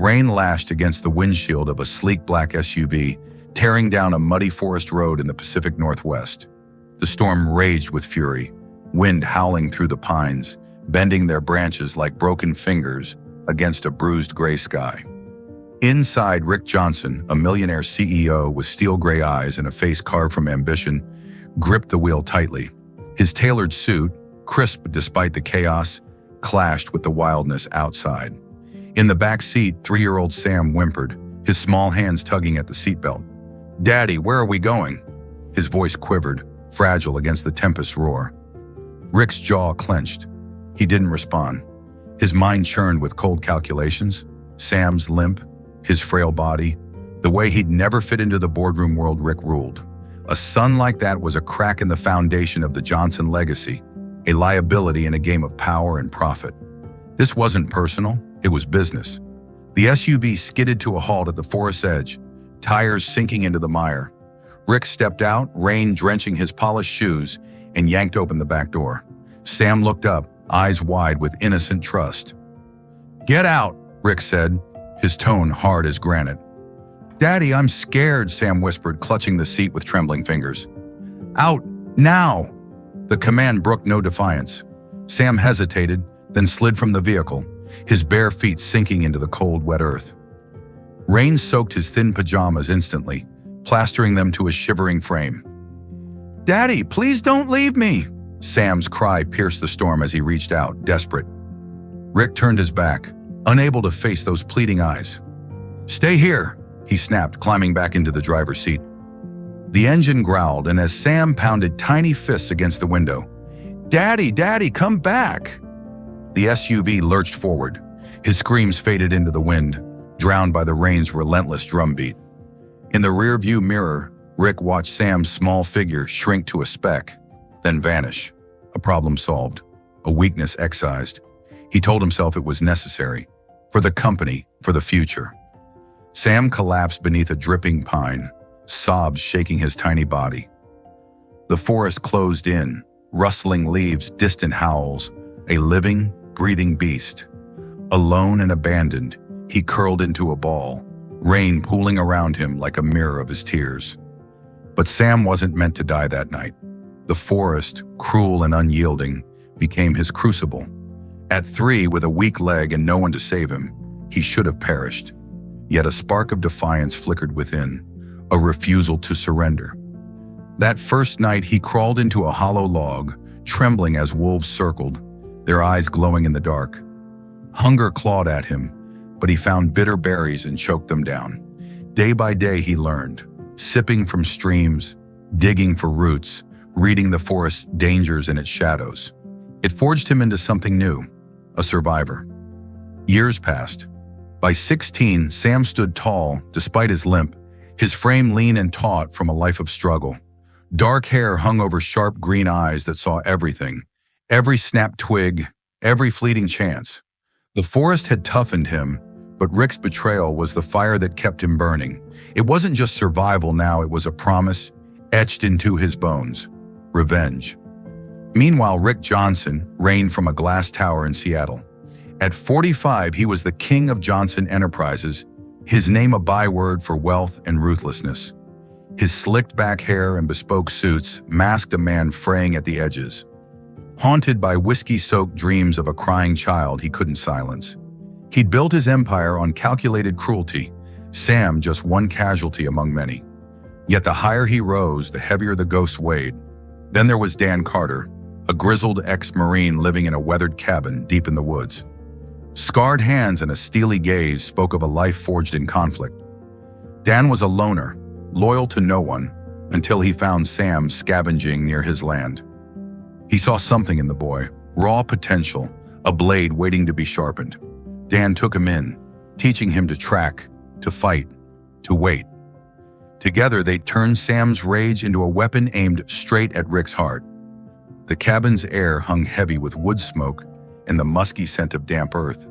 Rain lashed against the windshield of a sleek black SUV, tearing down a muddy forest road in the Pacific Northwest. The storm raged with fury, wind howling through the pines, bending their branches like broken fingers against a bruised gray sky. Inside, Rick Johnson, a millionaire CEO with steel gray eyes and a face carved from ambition, gripped the wheel tightly. His tailored suit, crisp despite the chaos, clashed with the wildness outside. In the back seat, 3-year-old Sam whimpered, his small hands tugging at the seatbelt. "Daddy, where are we going?" His voice quivered, fragile against the tempest's roar. Rick's jaw clenched. He didn't respond. His mind churned with cold calculations. Sam's limp, his frail body, the way he'd never fit into the boardroom world Rick ruled. A son like that was a crack in the foundation of the Johnson legacy, a liability in a game of power and profit. This wasn't personal, it was business. The SUV skidded to a halt at the forest's edge, tires sinking into the mire. Rick stepped out, rain drenching his polished shoes, and yanked open the back door. Sam looked up, eyes wide with innocent trust. "Get out," Rick said, his tone hard as granite. "Daddy, I'm scared," Sam whispered, clutching the seat with trembling fingers. "Out, now!" The command brooked no defiance. Sam hesitated, then slid from the vehicle, his bare feet sinking into the cold, wet earth. Rain soaked his thin pajamas instantly, plastering them to his shivering frame. "Daddy, please don't leave me!" Sam's cry pierced the storm as he reached out, desperate. Rick turned his back, unable to face those pleading eyes. "Stay here," he snapped, climbing back into the driver's seat. The engine growled, and as Sam pounded tiny fists against the window, "Daddy, Daddy, come back!" The SUV lurched forward. His screams faded into the wind, drowned by the rain's relentless drumbeat. In the rearview mirror, Rick watched Sam's small figure shrink to a speck, then vanish. A problem solved, a weakness excised. He told himself it was necessary, for the company, for the future. Sam collapsed beneath a dripping pine, sobs shaking his tiny body. The forest closed in, rustling leaves, distant howls, a living, breathing beast. Alone and abandoned, he curled into a ball, rain pooling around him like a mirror of his tears. But Sam wasn't meant to die that night. The forest, cruel and unyielding, became his crucible. At 3, with a weak leg and no one to save him, he should have perished. Yet a spark of defiance flickered within, a refusal to surrender. That first night, he crawled into a hollow log, trembling as wolves circled, their eyes glowing in the dark. Hunger clawed at him, but he found bitter berries and choked them down. Day by day, he learned, sipping from streams, digging for roots, reading the forest's dangers and its shadows. It forged him into something new, a survivor. Years passed. By 16, Sam stood tall, despite his limp, his frame lean and taut from a life of struggle. Dark hair hung over sharp green eyes that saw everything, every snapped twig, every fleeting chance. The forest had toughened him, but Rick's betrayal was the fire that kept him burning. It wasn't just survival now, it was a promise etched into his bones. Revenge. Meanwhile, Rick Johnson reigned from a glass tower in Seattle. At 45, he was the king of Johnson Enterprises, his name a byword for wealth and ruthlessness. His slicked back hair and bespoke suits masked a man fraying at the edges. Haunted by whiskey-soaked dreams of a crying child he couldn't silence. He'd built his empire on calculated cruelty, Sam just one casualty among many. Yet the higher he rose, the heavier the ghosts weighed. Then there was Dan Carter, a grizzled ex-Marine living in a weathered cabin deep in the woods. Scarred hands and a steely gaze spoke of a life forged in conflict. Dan was a loner, loyal to no one, until he found Sam scavenging near his land. He saw something in the boy, raw potential, a blade waiting to be sharpened. Dan took him in, teaching him to track, to fight, to wait. Together, they turned Sam's rage into a weapon aimed straight at Rick's heart. The cabin's air hung heavy with wood smoke and the musky scent of damp earth,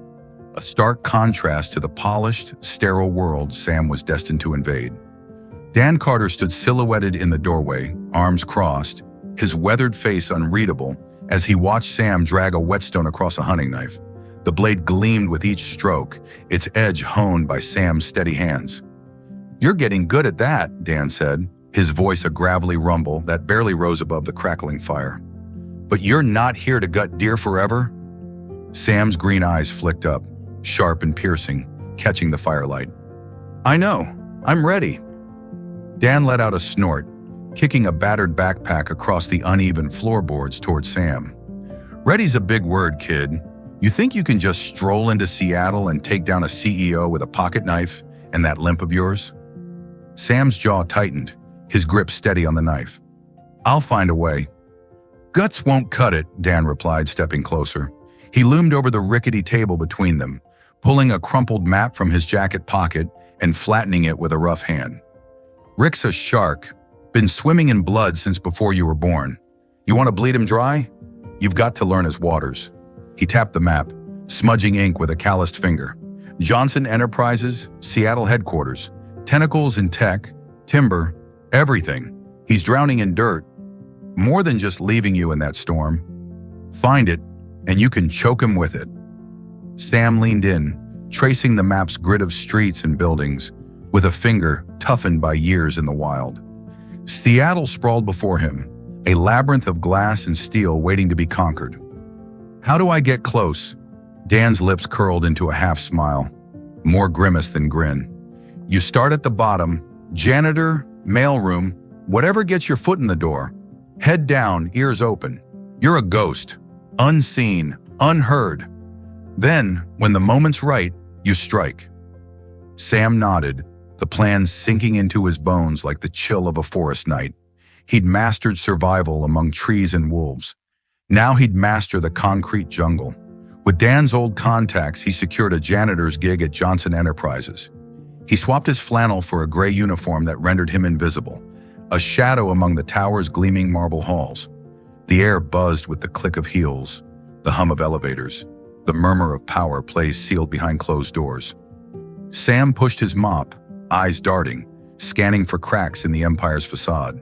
a stark contrast to the polished, sterile world Sam was destined to invade. Dan Carter stood silhouetted in the doorway, arms crossed, his weathered face unreadable as he watched Sam drag a whetstone across a hunting knife. The blade gleamed with each stroke, its edge honed by Sam's steady hands. "You're getting good at that," Dan said, his voice a gravelly rumble that barely rose above the crackling fire. "But you're not here to gut deer forever?" Sam's green eyes flicked up, sharp and piercing, catching the firelight. "I know. I'm ready." Dan let out a snort, kicking a battered backpack across the uneven floorboards toward Sam. "Ready's a big word, kid. You think you can just stroll into Seattle and take down a CEO with a pocket knife and that limp of yours?" Sam's jaw tightened, his grip steady on the knife. "I'll find a way." "Guts won't cut it," Dan replied, stepping closer. He loomed over the rickety table between them, pulling a crumpled map from his jacket pocket and flattening it with a rough hand. "Rick's a shark. Been swimming in blood since before you were born. You want to bleed him dry? You've got to learn his waters." He tapped the map, smudging ink with a calloused finger. "Johnson Enterprises, Seattle headquarters. Tentacles in tech, timber, everything. He's drowning in dirt. More than just leaving you in that storm. Find it, and you can choke him with it." Sam leaned in, tracing the map's grid of streets and buildings, with a finger toughened by years in the wild. Seattle sprawled before him, a labyrinth of glass and steel waiting to be conquered. "How do I get close?" Dan's lips curled into a half smile, more grimace than grin. "You start at the bottom, janitor, mailroom, whatever gets your foot in the door. Head down, ears open. You're a ghost, unseen, unheard. Then, when the moment's right, you strike." Sam nodded, the plan sinking into his bones like the chill of a forest night. He'd mastered survival among trees and wolves. Now he'd master the concrete jungle. With Dan's old contacts, he secured a janitor's gig at Johnson Enterprises. He swapped his flannel for a gray uniform that rendered him invisible, a shadow among the tower's gleaming marble halls. The air buzzed with the click of heels, the hum of elevators, the murmur of power plays sealed behind closed doors. Sam pushed his mop, eyes darting, scanning for cracks in the Empire's facade.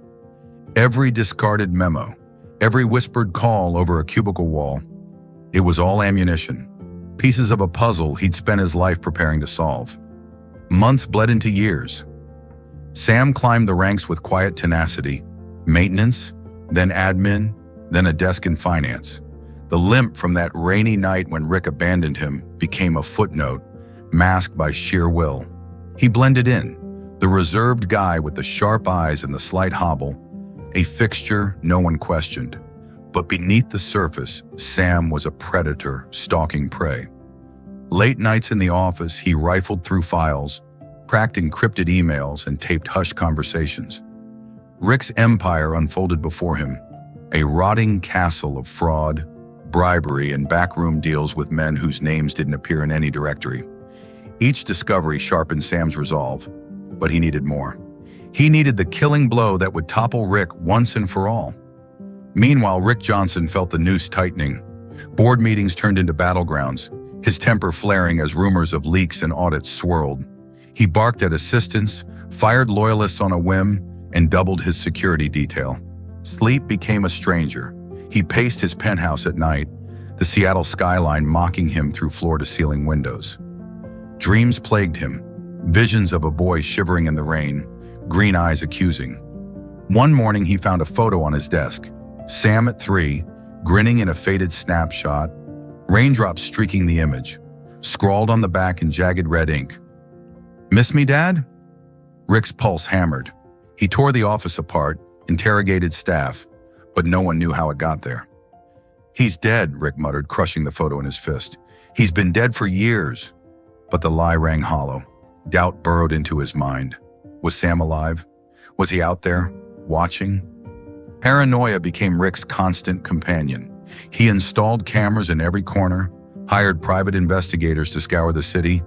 Every discarded memo, every whispered call over a cubicle wall, it was all ammunition, pieces of a puzzle he'd spent his life preparing to solve. Months bled into years. Sam climbed the ranks with quiet tenacity, maintenance, then admin, then a desk in finance. The limp from that rainy night when Rick abandoned him became a footnote, masked by sheer will. He blended in, the reserved guy with the sharp eyes and the slight hobble, a fixture no one questioned. But beneath the surface, Sam was a predator stalking prey. Late nights in the office, he rifled through files, cracked encrypted emails, and taped hushed conversations. Rick's empire unfolded before him, a rotting castle of fraud, bribery, and backroom deals with men whose names didn't appear in any directory. Each discovery sharpened Sam's resolve, but he needed more. He needed the killing blow that would topple Rick once and for all. Meanwhile, Rick Johnson felt the noose tightening. Board meetings turned into battlegrounds, his temper flaring as rumors of leaks and audits swirled. He barked at assistants, fired loyalists on a whim, and doubled his security detail. Sleep became a stranger. He paced his penthouse at night, the Seattle skyline mocking him through floor-to-ceiling windows. Dreams plagued him, visions of a boy shivering in the rain, green eyes accusing. One morning he found a photo on his desk, Sam at 3, grinning in a faded snapshot, raindrops streaking the image, scrawled on the back in jagged red ink. "Miss me, Dad?" Rick's pulse hammered. He tore the office apart, interrogated staff, but no one knew how it got there. "He's dead," Rick muttered, crushing the photo in his fist. "He's been dead for years." But the lie rang hollow. Doubt burrowed into his mind. Was Sam alive? Was he out there, watching? Paranoia became Rick's constant companion. He installed cameras in every corner, hired private investigators to scour the city,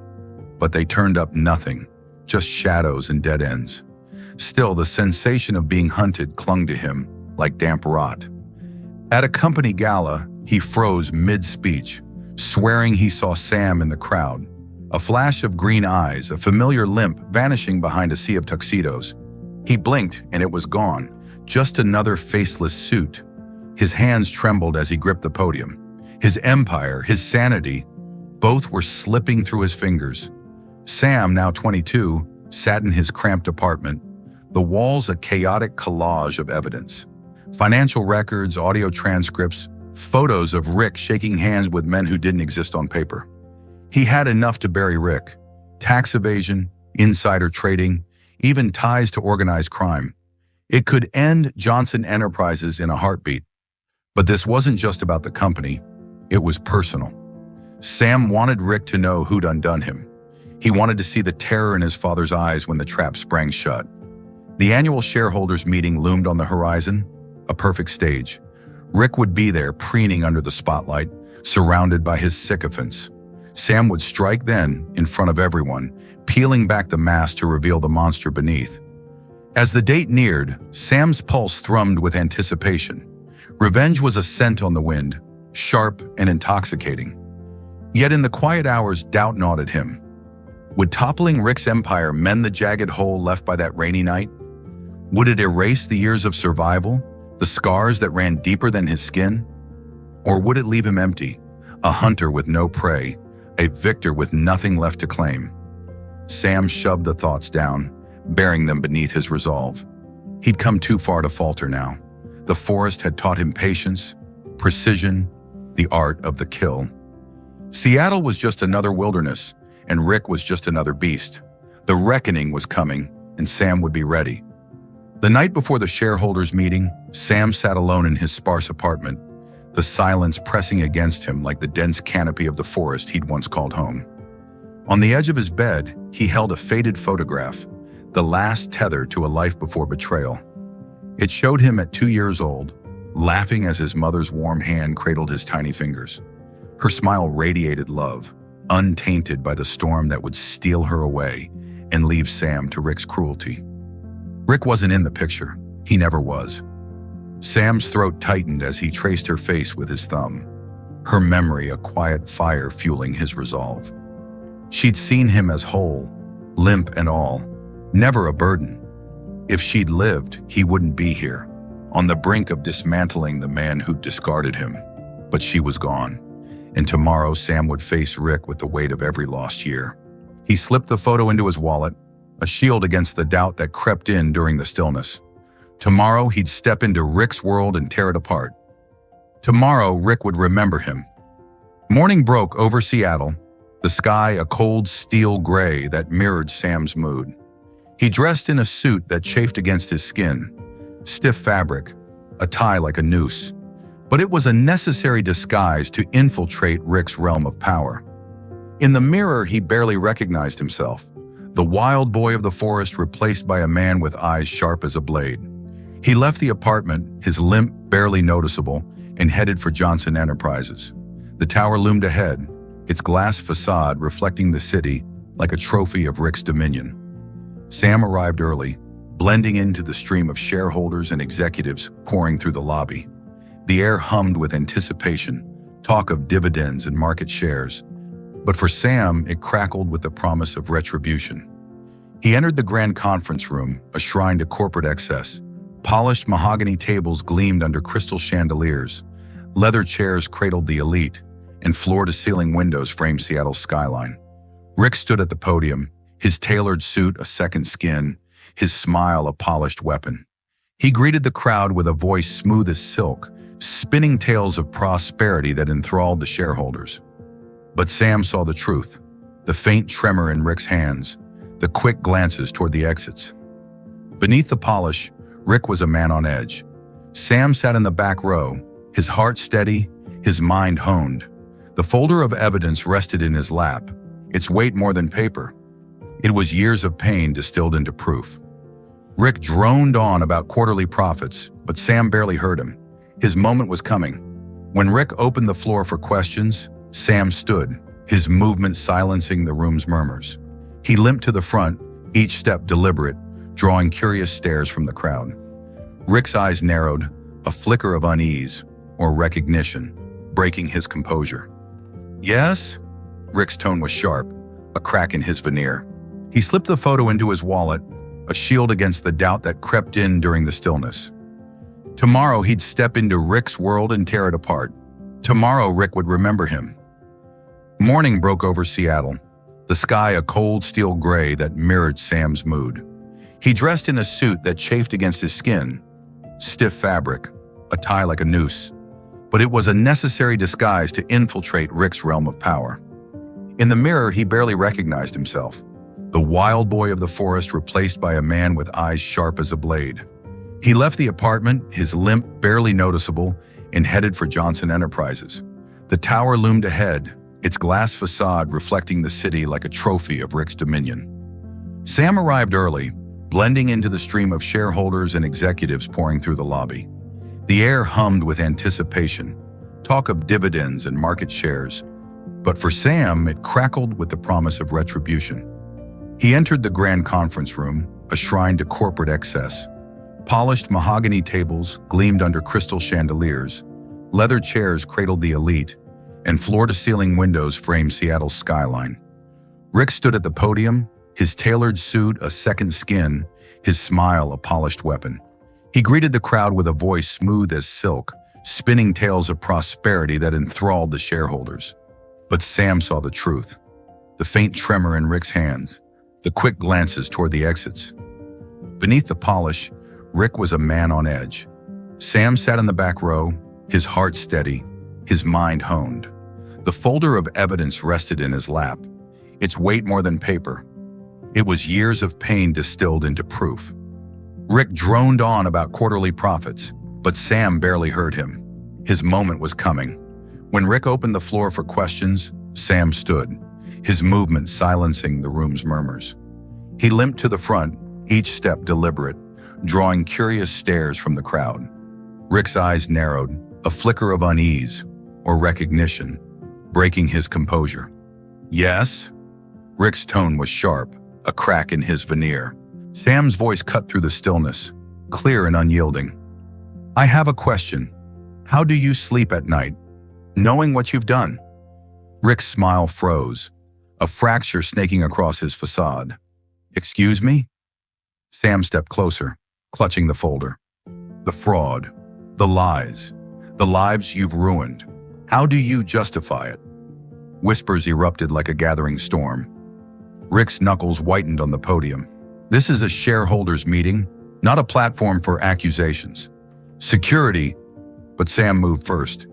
but they turned up nothing, just shadows and dead ends. Still, the sensation of being hunted clung to him like damp rot. At a company gala, he froze mid-speech, swearing he saw Sam in the crowd. A flash of green eyes, a familiar limp vanishing behind a sea of tuxedos. He blinked and it was gone, just another faceless suit. His hands trembled as he gripped the podium. His empire, his sanity, Both were slipping through his fingers. Sam, now 22, sat in his cramped apartment, the walls a chaotic collage of evidence. Financial records, audio transcripts, photos of Rick shaking hands with men who didn't exist on paper. He had enough to bury Rick. Tax evasion, insider trading, even ties to organized crime. It could end Johnson Enterprises in a heartbeat. But this wasn't just about the company. It was personal. Sam wanted Rick to know who'd undone him. He wanted to see the terror in his father's eyes when the trap sprang shut. The annual shareholders meeting loomed on the horizon, a perfect stage. Rick would be there, preening under the spotlight, surrounded by his sycophants. Sam would strike then, in front of everyone, peeling back the mask to reveal the monster beneath. As the date neared, Sam's pulse thrummed with anticipation. Revenge was a scent on the wind, sharp and intoxicating. Yet in the quiet hours, doubt gnawed at him. Would toppling Rick's empire mend the jagged hole left by that rainy night? Would it erase the years of survival, the scars that ran deeper than his skin? Or would it leave him empty, a hunter with no prey, a victor with nothing left to claim? Sam shoved the thoughts down, burying them beneath his resolve. He'd come too far to falter now. The forest had taught him patience, precision, the art of the kill. Seattle was just another wilderness, and Rick was just another beast. The reckoning was coming, and Sam would be ready. The night before the shareholders' meeting, Sam sat alone in his sparse apartment, the silence pressing against him like the dense canopy of the forest he'd once called home. On the edge of his bed, he held a faded photograph, the last tether to a life before betrayal. It showed him at 2 years old, laughing as his mother's warm hand cradled his tiny fingers. Her smile radiated love, untainted by the storm that would steal her away and leave Sam to Rick's cruelty. Rick wasn't in the picture. He never was. Sam's throat tightened as he traced her face with his thumb, her memory a quiet fire fueling his resolve. She'd seen him as whole, limp and all, never a burden. If she'd lived, he wouldn't be here, on the brink of dismantling the man who'd discarded him. But she was gone, and tomorrow Sam would face Rick with the weight of every lost year. He slipped the photo into his wallet, a shield against the doubt that crept in during the stillness. Tomorrow he'd step into Rick's world and tear it apart. Tomorrow Rick would remember him. Morning broke over Seattle, the sky a cold steel gray that mirrored Sam's mood. He dressed in a suit that chafed against his skin, stiff fabric, a tie like a noose. But it was a necessary disguise to infiltrate Rick's realm of power. In the mirror, he barely recognized himself, the wild boy of the forest replaced by a man with eyes sharp as a blade. He left the apartment, his limp barely noticeable, and headed for Johnson Enterprises. The tower loomed ahead, its glass facade reflecting the city like a trophy of Rick's dominion. Sam arrived early, blending into the stream of shareholders and executives pouring through the lobby. The air hummed with anticipation, talk of dividends and market shares. But for Sam, it crackled with the promise of retribution. He entered the grand conference room, a shrine to corporate excess. Polished mahogany tables gleamed under crystal chandeliers. Leather chairs cradled the elite, and floor-to-ceiling windows framed Seattle's skyline. Rick stood at the podium, his tailored suit a second skin, his smile a polished weapon. He greeted the crowd with a voice smooth as silk, spinning tales of prosperity that enthralled the shareholders. But Sam saw the truth, the faint tremor in Rick's hands, the quick glances toward the exits. Beneath the polish, Rick was a man on edge. Sam sat in the back row, his heart steady, his mind honed. The folder of evidence rested in his lap, its weight more than paper. It was years of pain distilled into proof. Rick droned on about quarterly profits, but Sam barely heard him. His moment was coming. When Rick opened the floor for questions, Sam stood, his movement silencing the room's murmurs. He limped to the front, each step deliberate, drawing curious stares from the crowd. Rick's eyes narrowed, a flicker of unease, or recognition, breaking his composure. "Yes?" Rick's tone was sharp, a crack in his veneer. He slipped the photo into his wallet, a shield against the doubt that crept in during the stillness. Tomorrow he'd step into Rick's world and tear it apart. Tomorrow Rick would remember him. Morning broke over Seattle, the sky a cold steel gray that mirrored Sam's mood. He dressed in a suit that chafed against his skin, stiff fabric, a tie like a noose. But it was a necessary disguise to infiltrate Rick's realm of power. In the mirror, he barely recognized himself, the wild boy of the forest replaced by a man with eyes sharp as a blade. He left the apartment, his limp barely noticeable, and headed for Johnson Enterprises. The tower loomed ahead, its glass facade reflecting the city like a trophy of Rick's dominion. Sam arrived early, blending into the stream of shareholders and executives pouring through the lobby. The air hummed with anticipation, talk of dividends and market shares. But for Sam, it crackled with the promise of retribution. He entered the grand conference room, a shrine to corporate excess. Polished mahogany tables gleamed under crystal chandeliers, leather chairs cradled the elite, and floor-to-ceiling windows framed Seattle's skyline. Rick stood at the podium, his tailored suit a second skin, his smile a polished weapon. He greeted the crowd with a voice smooth as silk, spinning tales of prosperity that enthralled the shareholders. But Sam saw the truth. The faint tremor in Rick's hands, the quick glances toward the exits. Beneath the polish, Rick was a man on edge. Sam sat in the back row, his heart steady, his mind honed. The folder of evidence rested in his lap, its weight more than paper. It was years of pain distilled into proof. Rick droned on about quarterly profits, but Sam barely heard him. His moment was coming. When Rick opened the floor for questions, Sam stood, his movement silencing the room's murmurs. He limped to the front, each step deliberate, drawing curious stares from the crowd. Rick's eyes narrowed, a flicker of unease or recognition, breaking his composure. Yes? Rick's tone was sharp, a crack in his veneer. Sam's voice cut through the stillness, clear and unyielding. I have a question. How do you sleep at night, knowing what you've done? Rick's smile froze, a fracture snaking across his facade. Excuse me? Sam stepped closer, clutching the folder. The fraud, the lies, the lives you've ruined. How do you justify it? Whispers erupted like a gathering storm. Rick's knuckles whitened on the podium. This is a shareholders' meeting, not a platform for accusations. Security, but Sam moved first.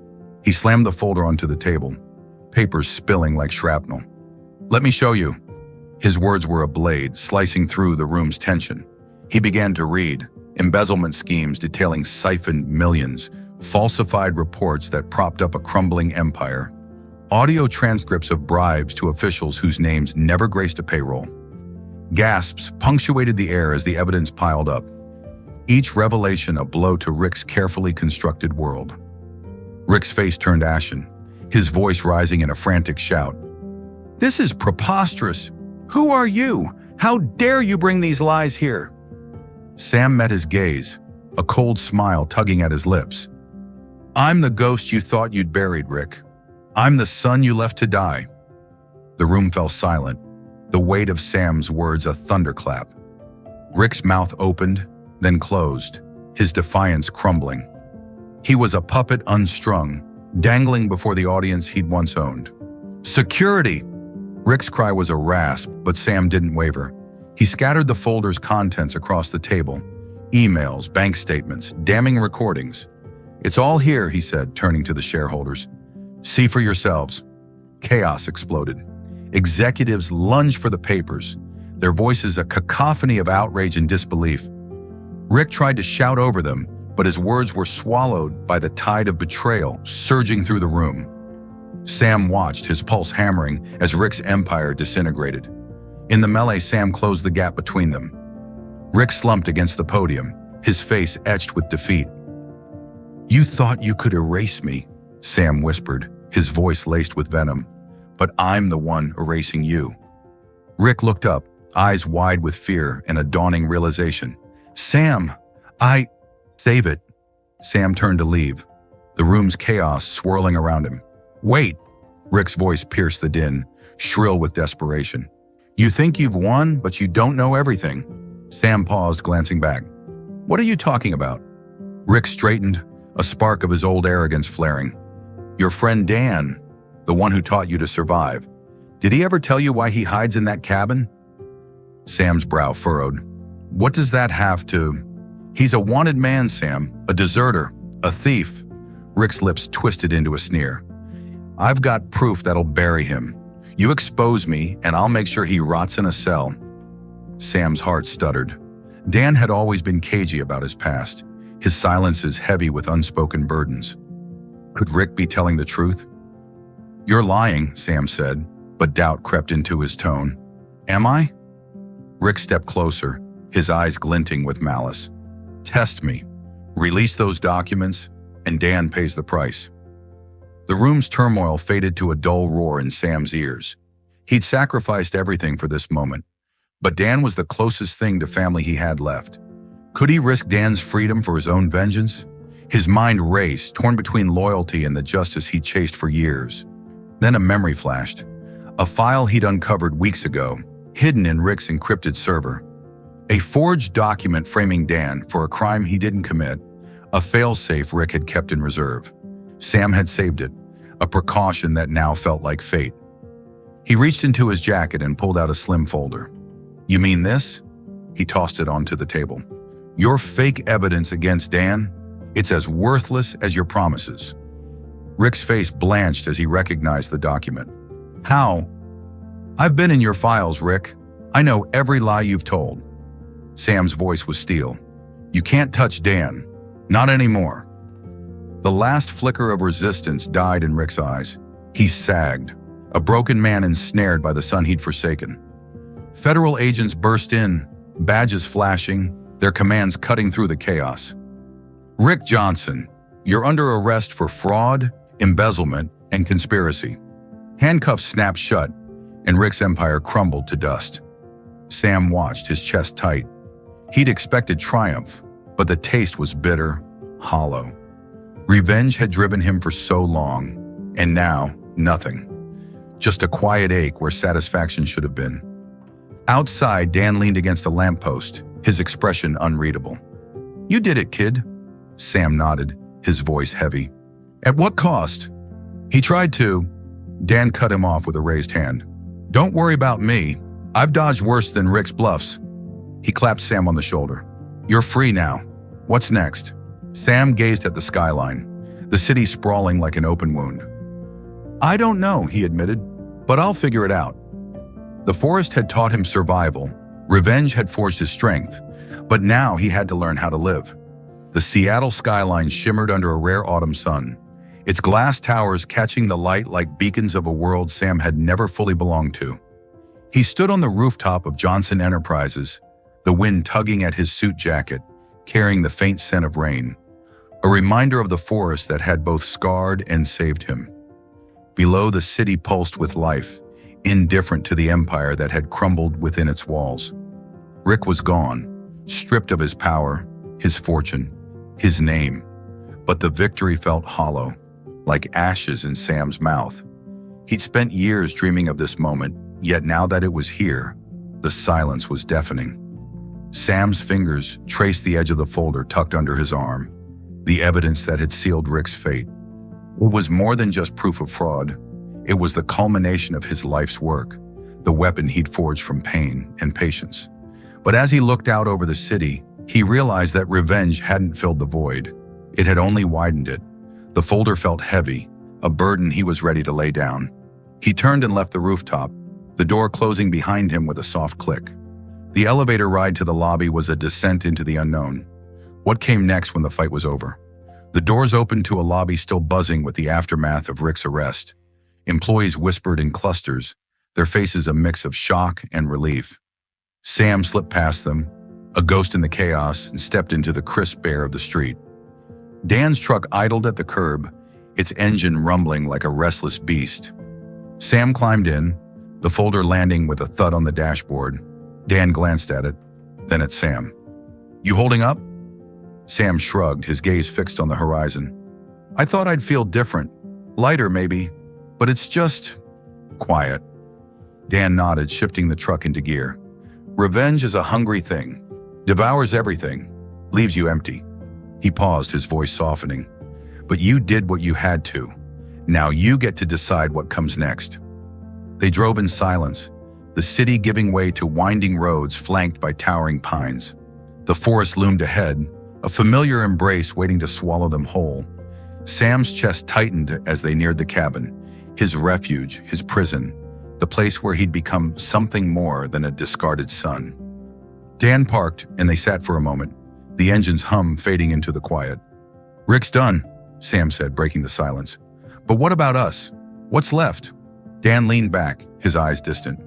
He slammed the folder onto the table, papers spilling like shrapnel. Let me show you. His words were a blade slicing through the room's tension. He began to read, embezzlement schemes detailing siphoned millions, falsified reports that propped up a crumbling empire, audio transcripts of bribes to officials whose names never graced a payroll. Gasps punctuated the air as the evidence piled up, each revelation a blow to Rick's carefully constructed world. Rick's face turned ashen, his voice rising in a frantic shout. This is preposterous! Who are you? How dare you bring these lies here? Sam met his gaze, a cold smile tugging at his lips. I'm the ghost you thought you'd buried, Rick. I'm the son you left to die. The room fell silent, the weight of Sam's words a thunderclap. Rick's mouth opened, then closed, his defiance crumbling. He was a puppet unstrung, dangling before the audience he'd once owned. Security! Rick's cry was a rasp, but Sam didn't waver. He scattered the folder's contents across the table. Emails, bank statements, damning recordings. It's all here, he said, turning to the shareholders. See for yourselves. Chaos exploded. Executives lunged for the papers, their voices a cacophony of outrage and disbelief. Rick tried to shout over them, but his words were swallowed by the tide of betrayal surging through the room. Sam watched, his pulse hammering, as Rick's empire disintegrated. In the melee, Sam closed the gap between them. Rick slumped against the podium, his face etched with defeat. You thought you could erase me, Sam whispered, his voice laced with venom. But I'm the one erasing you. Rick looked up, eyes wide with fear and a dawning realization. Sam, Save it. Sam turned to leave, the room's chaos swirling around him. Wait! Rick's voice pierced the din, shrill with desperation. You think you've won, but you don't know everything. Sam paused, glancing back. What are you talking about? Rick straightened, a spark of his old arrogance flaring. Your friend Dan. the one who taught you to survive. Did he ever tell you why he hides in that cabin? Sam's brow furrowed. What does that have to... He's a wanted man, Sam. A deserter. A thief. Rick's lips twisted into a sneer. I've got proof that'll bury him. You expose me, and I'll make sure he rots in a cell. Sam's heart stuttered. Dan had always been cagey about his past, his silences heavy with unspoken burdens. Could Rick be telling the truth? You're lying, Sam said, but doubt crept into his tone. Am I? Rick stepped closer, his eyes glinting with malice. Test me. Release those documents, and Dan pays the price. The room's turmoil faded to a dull roar in Sam's ears. He'd sacrificed everything for this moment, but Dan was the closest thing to family he had left. Could he risk Dan's freedom for his own vengeance? His mind raced, torn between loyalty and the justice he'd chased for years. Then a memory flashed. A file he'd uncovered weeks ago, hidden in Rick's encrypted server. A forged document framing Dan for a crime he didn't commit, a failsafe Rick had kept in reserve. Sam had saved it, a precaution that now felt like fate. He reached into his jacket and pulled out a slim folder. You mean this? He tossed it onto the table. Your fake evidence against Dan? It's as worthless as your promises. Rick's face blanched as he recognized the document. How? I've been in your files, Rick. I know every lie you've told. Sam's voice was steel. You can't touch Dan. Not anymore. The last flicker of resistance died in Rick's eyes. He sagged, a broken man ensnared by the son he'd forsaken. Federal agents burst in, badges flashing, their commands cutting through the chaos. Rick Johnson, you're under arrest for fraud, embezzlement, and conspiracy. Handcuffs snapped shut, and Rick's empire crumbled to dust. Sam watched, his chest tight. He'd expected triumph, but the taste was bitter, hollow. Revenge had driven him for so long, and now, nothing. Just a quiet ache where satisfaction should have been. Outside, Dan leaned against a lamppost, his expression unreadable. You did it, kid. Sam nodded, his voice heavy. At what cost? He tried to. Dan cut him off with a raised hand. Don't worry about me. I've dodged worse than Rick's bluffs. He clapped Sam on the shoulder. You're free now. What's next? Sam gazed at the skyline, the city sprawling like an open wound. I don't know, he admitted, but I'll figure it out. The forest had taught him survival. Revenge had forged his strength, but now he had to learn how to live. The Seattle skyline shimmered under a rare autumn sun, its glass towers catching the light like beacons of a world Sam had never fully belonged to. He stood on the rooftop of Johnson Enterprises, the wind tugging at his suit jacket, carrying the faint scent of rain, a reminder of the forest that had both scarred and saved him. Below, the city pulsed with life, indifferent to the empire that had crumbled within its walls. Rick was gone, stripped of his power, his fortune, his name, but the victory felt hollow, like ashes in Sam's mouth. He'd spent years dreaming of this moment, yet now that it was here, the silence was deafening. Sam's fingers traced the edge of the folder tucked under his arm, the evidence that had sealed Rick's fate. It was more than just proof of fraud. It was the culmination of his life's work, the weapon he'd forged from pain and patience. But as he looked out over the city, he realized that revenge hadn't filled the void. It had only widened it. The folder felt heavy, a burden he was ready to lay down. He turned and left the rooftop, the door closing behind him with a soft click. The elevator ride to the lobby was a descent into the unknown. What came next when the fight was over? The doors opened to a lobby still buzzing with the aftermath of Rick's arrest. Employees whispered in clusters, their faces a mix of shock and relief. Sam slipped past them, a ghost in the chaos, and stepped into the crisp air of the street. Dan's truck idled at the curb, its engine rumbling like a restless beast. Sam climbed in, the folder landing with a thud on the dashboard. Dan glanced at it, then at Sam. You holding up? Sam shrugged, his gaze fixed on the horizon. I thought I'd feel different, lighter maybe, but it's just quiet. Dan nodded, shifting the truck into gear. Revenge is a hungry thing, devours everything, leaves you empty. He paused, his voice softening. But you did what you had to. Now you get to decide what comes next." They drove in silence, the city giving way to winding roads flanked by towering pines. The forest loomed ahead, a familiar embrace waiting to swallow them whole. Sam's chest tightened as they neared the cabin, his refuge, his prison, the place where he'd become something more than a discarded son. Dan parked, and they sat for a moment, the engine's hum fading into the quiet. "Rick's done," Sam said, breaking the silence. "But what about us? What's left?" Dan leaned back, his eyes distant.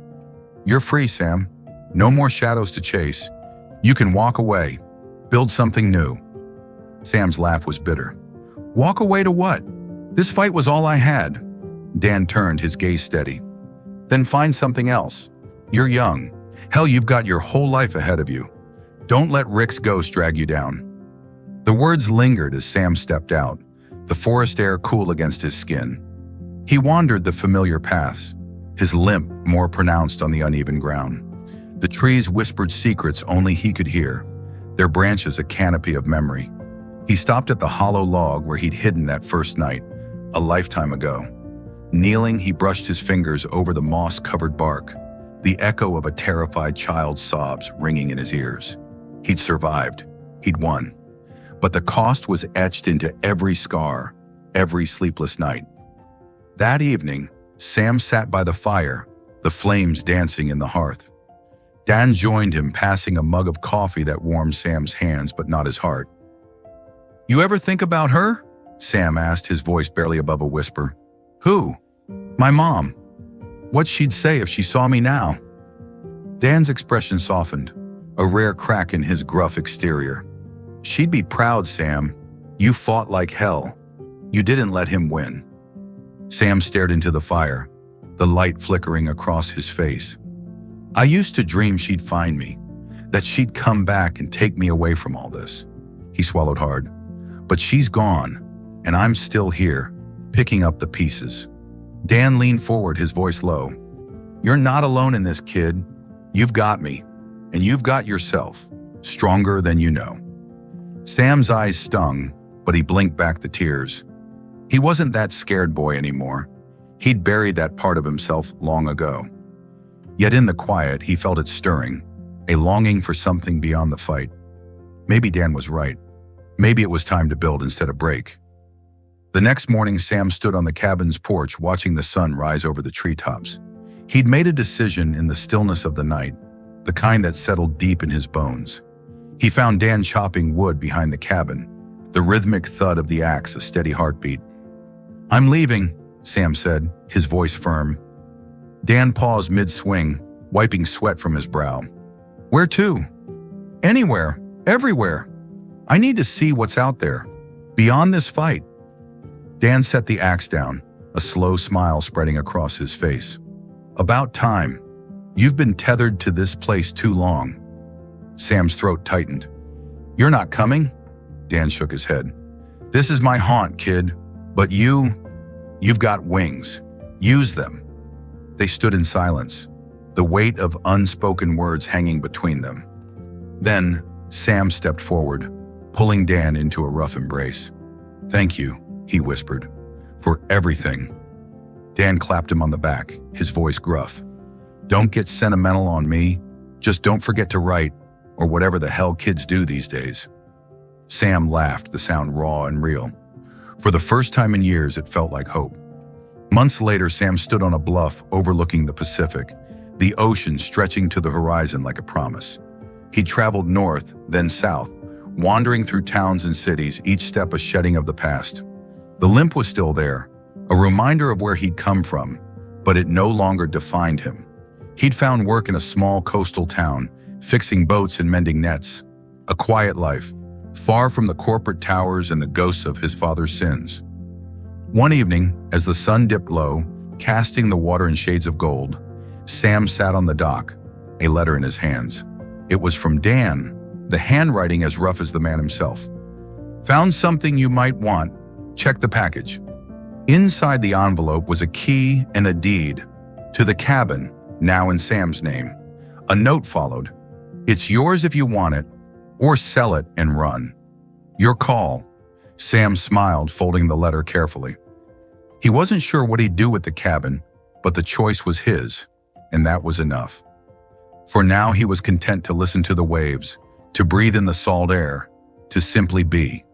"You're free, Sam. No more shadows to chase. You can walk away, build something new." Sam's laugh was bitter. "Walk away to what? This fight was all I had." Dan turned, his gaze steady. "Then find something else. You're young. Hell, you've got your whole life ahead of you. Don't let Rick's ghost drag you down." The words lingered as Sam stepped out, the forest air cool against his skin. He wandered the familiar paths, his limp more pronounced on the uneven ground. The trees whispered secrets only he could hear, their branches a canopy of memory. He stopped at the hollow log where he'd hidden that first night, a lifetime ago. Kneeling, he brushed his fingers over the moss-covered bark, the echo of a terrified child's sobs ringing in his ears. He'd survived. He'd won. But the cost was etched into every scar, every sleepless night. That evening, Sam sat by the fire, the flames dancing in the hearth. Dan joined him, passing a mug of coffee that warmed Sam's hands but not his heart. "You ever think about her?" Sam asked, his voice barely above a whisper. "Who?" "My mom. What she'd say if she saw me now." Dan's expression softened, a rare crack in his gruff exterior. "She'd be proud, Sam. You fought like hell. You didn't let him win." Sam stared into the fire, the light flickering across his face. "I used to dream she'd find me, that she'd come back and take me away from all this." He swallowed hard. "But she's gone, and I'm still here, picking up the pieces." Dan leaned forward, his voice low. "You're not alone in this, kid. You've got me, and you've got yourself, stronger than you know." Sam's eyes stung, but he blinked back the tears. He wasn't that scared boy anymore. He'd buried that part of himself long ago. Yet in the quiet, he felt it stirring, a longing for something beyond the fight. Maybe Dan was right. Maybe it was time to build instead of break. The next morning, Sam stood on the cabin's porch watching the sun rise over the treetops. He'd made a decision in the stillness of the night, the kind that settled deep in his bones. He found Dan chopping wood behind the cabin, the rhythmic thud of the axe a steady heartbeat. "I'm leaving," Sam said, his voice firm. Dan paused mid-swing, wiping sweat from his brow. "Where to?" "Anywhere, everywhere. I need to see what's out there, beyond this fight." Dan set the axe down, a slow smile spreading across his face. "About time. You've been tethered to this place too long." Sam's throat tightened. "You're not coming?" Dan shook his head. "This is my haunt, kid. But you've got wings. Use them." They stood in silence, the weight of unspoken words hanging between them. Then Sam stepped forward, pulling Dan into a rough embrace. "Thank you," he whispered, "for everything." Dan clapped him on the back, his voice gruff. "Don't get sentimental on me. Just don't forget to write, or whatever the hell kids do these days." Sam laughed, the sound raw and real. For the first time in years, it felt like hope. Months later, Sam stood on a bluff overlooking the Pacific, the ocean stretching to the horizon like a promise. He traveled north, then south, wandering through towns and cities, each step a shedding of the past. The limp was still there, a reminder of where he'd come from, but it no longer defined him. He'd found work in a small coastal town, fixing boats and mending nets. A quiet life, far from the corporate towers and the ghosts of his father's sins. One evening, as the sun dipped low, casting the water in shades of gold, Sam sat on the dock, a letter in his hands. It was from Dan, the handwriting as rough as the man himself. "Found something you might want. Check the package." Inside the envelope was a key and a deed to the cabin, now in Sam's name. A note followed. "It's yours if you want it, or sell it and run. Your call." Sam smiled, folding the letter carefully. He wasn't sure what he'd do with the cabin, but the choice was his, and that was enough. For now he was content to listen to the waves, to breathe in the salt air, to simply be.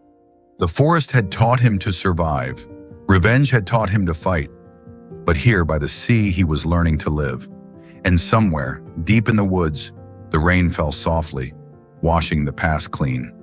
The forest had taught him to survive. Revenge had taught him to fight. But here by the sea he was learning to live. And somewhere, deep in the woods, the rain fell softly, washing the past clean.